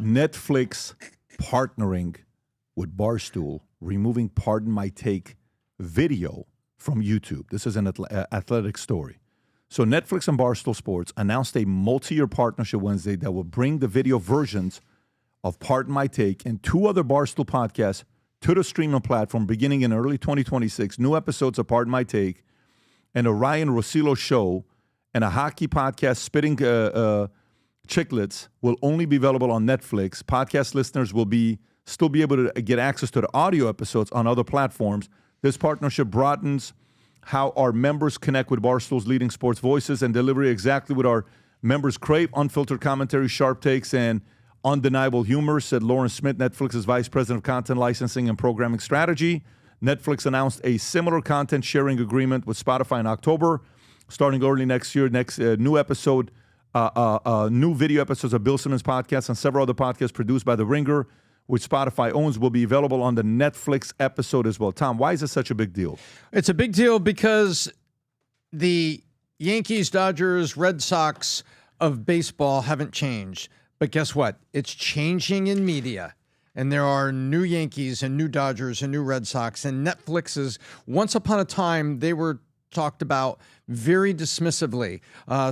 Netflix partnering with Barstool, removing Pardon My Take video from YouTube. This is an athletic story. So Netflix and Barstool Sports announced a multi-year partnership Wednesday that will bring the video versions of Pardon My Take and 2 other Barstool podcasts to the streaming platform beginning in early 2026. New episodes of Pardon My Take and a Ryen Russillo Show and a hockey podcast, Spittin Chiclets, will only be available on Netflix. Podcast listeners will still be able to get access to the audio episodes on other platforms. This partnership broadens how our members connect with Barstool's leading sports voices and deliver exactly what our members crave: unfiltered commentary, sharp takes, and undeniable humor, said Lauren Smith, Netflix's Vice President of Content Licensing and Programming Strategy. Netflix announced a similar content sharing agreement with Spotify in October. Starting early next year, new video episodes of Bill Simmons' podcast and several other podcasts produced by The Ringer, which Spotify owns, will be available on the Netflix episode as well. Tom, why is this such a big deal? It's a big deal because the Yankees, Dodgers, Red Sox of baseball haven't changed. But guess what? It's changing in media. And there are new Yankees and new Dodgers and new Red Sox. And Netflix is, once upon a time, they were talked about very dismissively.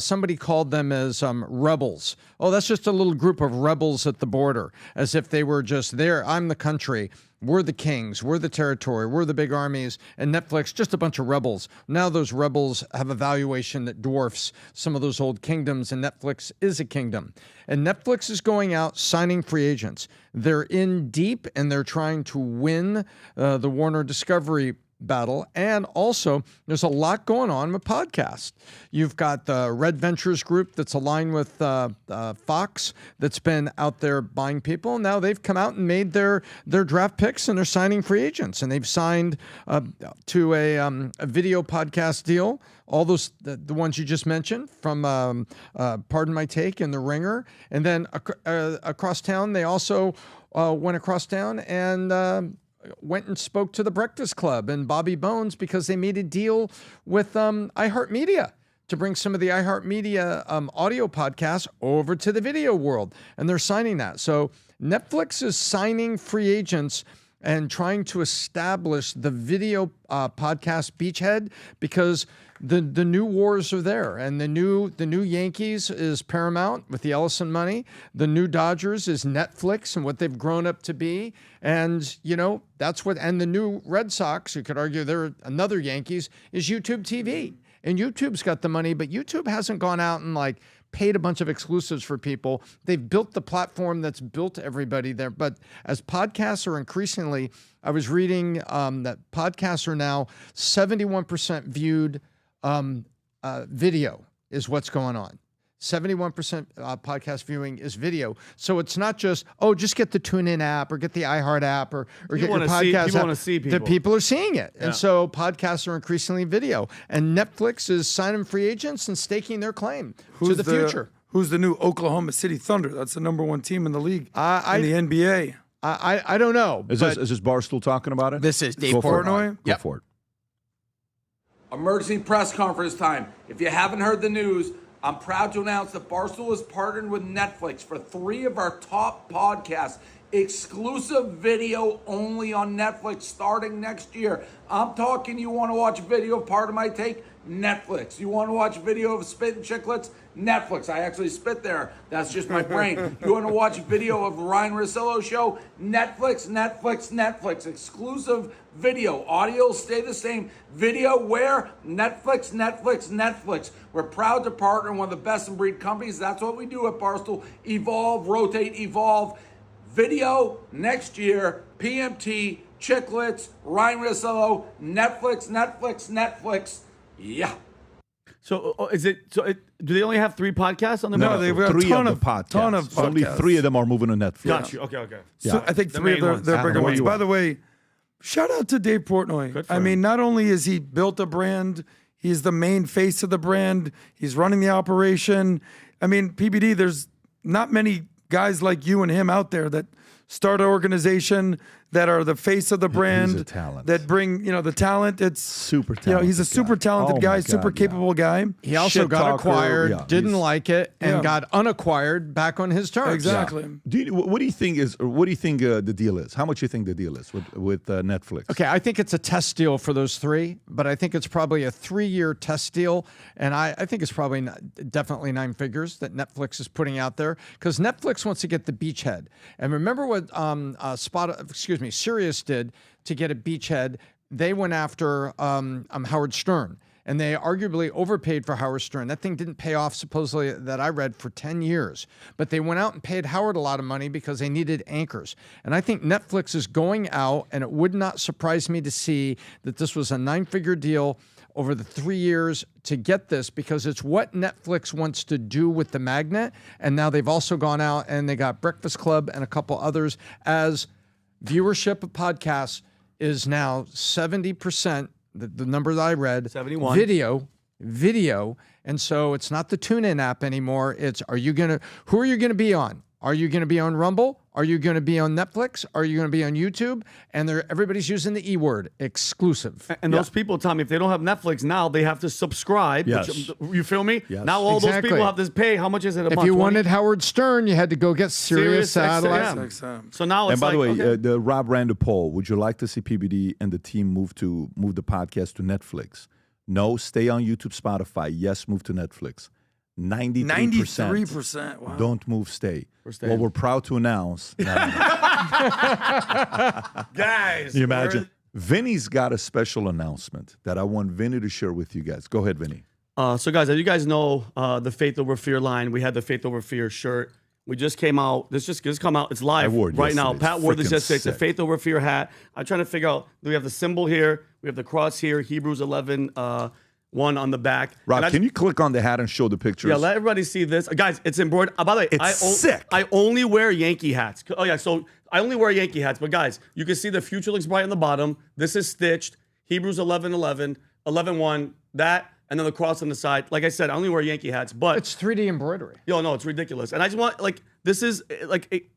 Somebody called them as rebels. Oh, that's just a little group of rebels at the border, as if they were just there. I'm the country. We're the kings. We're the territory. We're the big armies. And Netflix, just a bunch of rebels. Now those rebels have a valuation that dwarfs some of those old kingdoms, and Netflix is a kingdom. And Netflix is going out signing free agents. They're in deep, and they're trying to win the Warner Discovery battle. And also, there's a lot going on with podcasts. You've got the Red Ventures group that's aligned with Fox that's been out there buying people. Now they've come out and made their draft picks, and they're signing free agents. And they've signed to a video podcast deal. All those, the ones you just mentioned from Pardon My Take and The Ringer. And then across town, they also went across town and went and spoke to the Breakfast Club and Bobby Bones, because they made a deal with iHeartMedia to bring some of the iHeartMedia audio podcasts over to the video world. And they're signing that. So Netflix is signing free agents and trying to establish the video podcast beachhead, because the new wars are there, and the new Yankees is Paramount with the Ellison money. The new Dodgers is Netflix and what they've grown up to be, and that's what. And the new Red Sox, you could argue they're another Yankees, is YouTube TV, and YouTube's got the money, but YouTube hasn't gone out and paid a bunch of exclusives for people. They've built the platform that's built everybody there. But as podcasts are increasingly, I was reading that podcasts are now 71% viewed video is what's going on. 71% podcast viewing is video. So it's not just, just get the TuneIn app or get the iHeart app or get your podcast app. You want to see people. The people are seeing it. Yeah. And so podcasts are increasingly video. And Netflix is signing free agents and staking their claim to the future. Who's the new Oklahoma City Thunder? That's the #1 team in the league, in the NBA. I don't know. Is this Barstool talking about it? This is Dave Portnoy. Go for it. Emergency press conference time. If you haven't heard the news, I'm proud to announce that Barstool has partnered with Netflix for 3 of our top podcasts. Exclusive video only on Netflix starting next year. I'm talking, you want to watch video of Pardon My Take? Netflix. You want to watch video of Spittin Chiclets? Netflix. I actually spit there. That's just my brain. You want to watch video of Ryen Russillo Show? Netflix, Netflix, Netflix. Exclusive video. Audio stay the same. Video where? Netflix, Netflix, Netflix. We're proud to partner with one of the best in breed companies. That's what we do at Barstool. Evolve, rotate, evolve. Video next year. PMT, Chiclets, Ryen Russillo, Netflix, Netflix, Netflix. Yeah. So do they only have 3 podcasts on the No, they've got 3 ton of the podcasts. Ton of podcasts. Only 3 of them are moving to Netflix. Got you. Okay. Yeah. So I think 3 of their bigger ones. By the way, shout out to Dave Portnoy. I mean, not only has he built a brand, he's the main face of the brand. He's running the operation. I mean, PBD, there's not many guys like you and him out there that start an organization that are the face of the brand. He's a talent. That bring, the talent. It's super talented. You know, he's a super talented Oh guy, my super God, capable guy. He also Shit got talker, acquired, didn't like it, and got unacquired back on his terms. Exactly. What do you think the deal is? How much do you think the deal is with Netflix? Okay, I think it's a test deal for those three, but I think it's probably a 3-year test deal, and I think it's probably definitely 9 figures that Netflix is putting out there, because Netflix wants to get the beachhead. And remember what Sirius did to get a beachhead? They went after Howard Stern, and they arguably overpaid for Howard Stern. That thing didn't pay off, supposedly, that I read, for 10 years. But they went out and paid Howard a lot of money because they needed anchors. And I think Netflix is going out, and it would not surprise me to see that this was a 9-figure deal over the 3 years to get this, because it's what Netflix wants to do with the magnet. And now they've also gone out and they got Breakfast Club and a couple others, as viewership of podcasts is now 70%, the number that I read, 71. video. And so it's not the TuneIn app anymore. It's, who are you going to be on? Are you going to be on Rumble? Are you going to be on Netflix? Are you going to be on YouTube? And everybody's using the E word, exclusive. And those people, Tommy, if they don't have Netflix now, they have to subscribe. Yes. Which, you feel me? Yes. Now all those people have to pay. How much is it a month? If you 20? wanted Howard Stern, you had to go get Sirius Satellite. XM. So now it's And by the way, okay. the Rob ran the poll. Would you like to see PBD and the team move the podcast to Netflix? No, stay on YouTube, Spotify. Yes, move to Netflix. 93%. Wow. Don't move, stay. staying. Well, we're proud to announce. Guys. You imagine? Vinny's got a special announcement that I want Vinny to share with you guys. Go ahead, Vinny. So, guys, as you guys know, the Faith Over Fear line, we had the Faith Over Fear shirt. We just came out. This just come out. It's live right now. Pat wore this yesterday. It's the Faith Over Fear hat. I'm trying to figure out, do we have the symbol here? We have the cross here, Hebrews 11, 1 on the back. Rob, can you click on the hat and show the pictures? Yeah, let everybody see this. Guys, it's embroidered. By the way, it's sick. I only wear Yankee hats. Oh, yeah, so I only wear Yankee hats. But, guys, you can see the future looks bright on the bottom. This is stitched. Hebrews 11:11, 11:1, that, and then the cross on the side. Like I said, I only wear Yankee hats. But It's 3D embroidery. yo, no, it's ridiculous. And I just want, this is,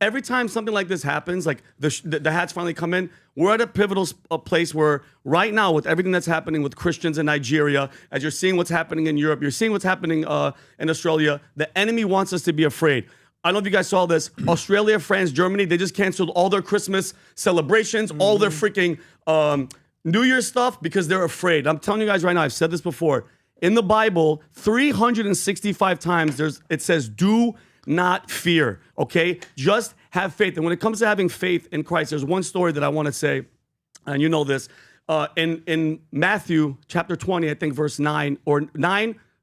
every time something like this happens, the hats finally come in, we're at a pivotal place where right now, with everything that's happening with Christians in Nigeria, as you're seeing what's happening in Europe, you're seeing what's happening in Australia, the enemy wants us to be afraid. I don't know if you guys saw this. Australia, France, Germany, they just canceled all their Christmas celebrations, all their freaking New Year's stuff, because they're afraid. I'm telling you guys right now, I've said this before. In the Bible, 365 times it says, do not fear, okay? Just have faith. And when it comes to having faith in Christ, there's one story that I want to say, and you know this. In Matthew chapter 20, I think verse 9,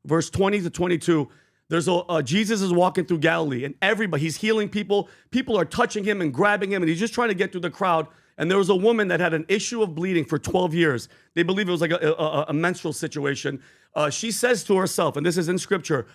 verse 20 to 22, there's Jesus is walking through Galilee, and he's healing people. People are touching him and grabbing him, and he's just trying to get through the crowd. And there was a woman that had an issue of bleeding for 12 years. They believe it was like a menstrual situation. She says to herself, and this is in scripture,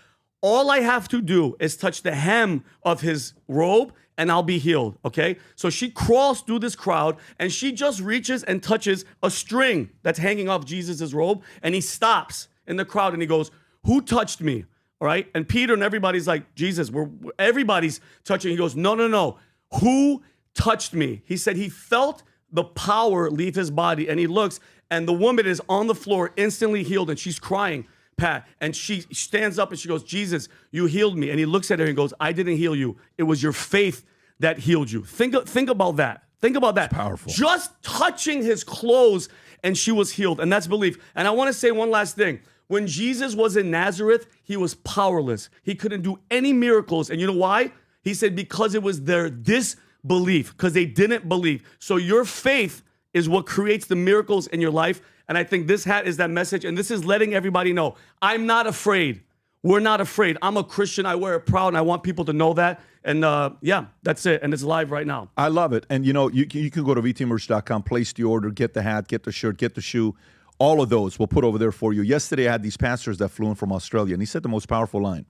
all I have to do is touch the hem of his robe and I'll be healed, okay? So she crawls through this crowd and she just reaches and touches a string that's hanging off Jesus' robe, and he stops in the crowd and he goes, who touched me, all right? And Peter and everybody's like, Jesus, everybody's touching. He goes, no. Who touched me? He said he felt the power leave his body, and he looks, and the woman is on the floor, instantly healed, and she's crying, Pat, and she stands up and she goes, Jesus, you healed me. And he looks at her and goes, I didn't heal you. It was your faith that healed you. Think about that. Think about that. It's powerful. Just touching his clothes and she was healed. And that's belief. And I want to say one last thing. When Jesus was in Nazareth, he was powerless. He couldn't do any miracles. And you know why? He said because it was their disbelief, because they didn't believe. So your faith is what creates the miracles in your life. And I think this hat is that message. And this is letting everybody know, I'm not afraid. We're not afraid. I'm a Christian. I wear it proud, and I want people to know that. And yeah, that's it. And it's live right now. I love it. And you know, you can go to vtmerch.com, place the order, get the hat, get the shirt, get the shoe. All of those we'll put over there for you. Yesterday, I had these pastors that flew in from Australia, and he said the most powerful line.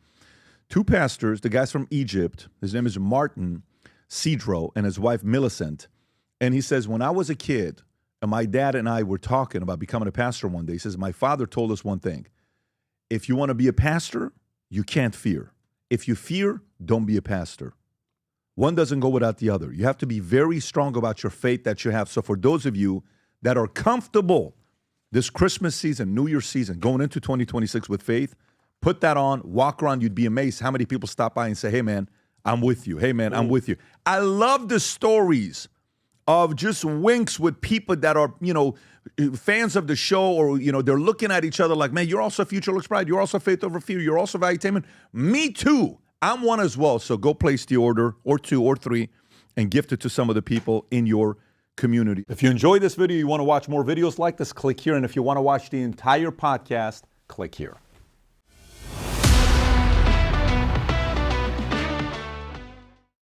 2 pastors, the guy's from Egypt. His name is Martin Cedro, and his wife Millicent. And he says, when I was a kid, and my dad and I were talking about becoming a pastor one day, he says, my father told us one thing. If you want to be a pastor, you can't fear. If you fear, don't be a pastor. One doesn't go without the other. You have to be very strong about your faith that you have. So for those of you that are comfortable this Christmas season, New Year's season, going into 2026 with faith, put that on, walk around. You'd be amazed how many people stop by and say, hey, man, I'm with you. Hey, man, I'm with you. I love the stories of just winks with people that are, fans of the show, or, they're looking at each other like, man, you're also Future Looks Bright. You're also Faith Over Fear. You're also Valuetainment. Me too. I'm one as well. So go place the order, or 2 or 3, and gift it to some of the people in your community. If you enjoyed this video, you want to watch more videos like this, click here. And if you want to watch the entire podcast, click here.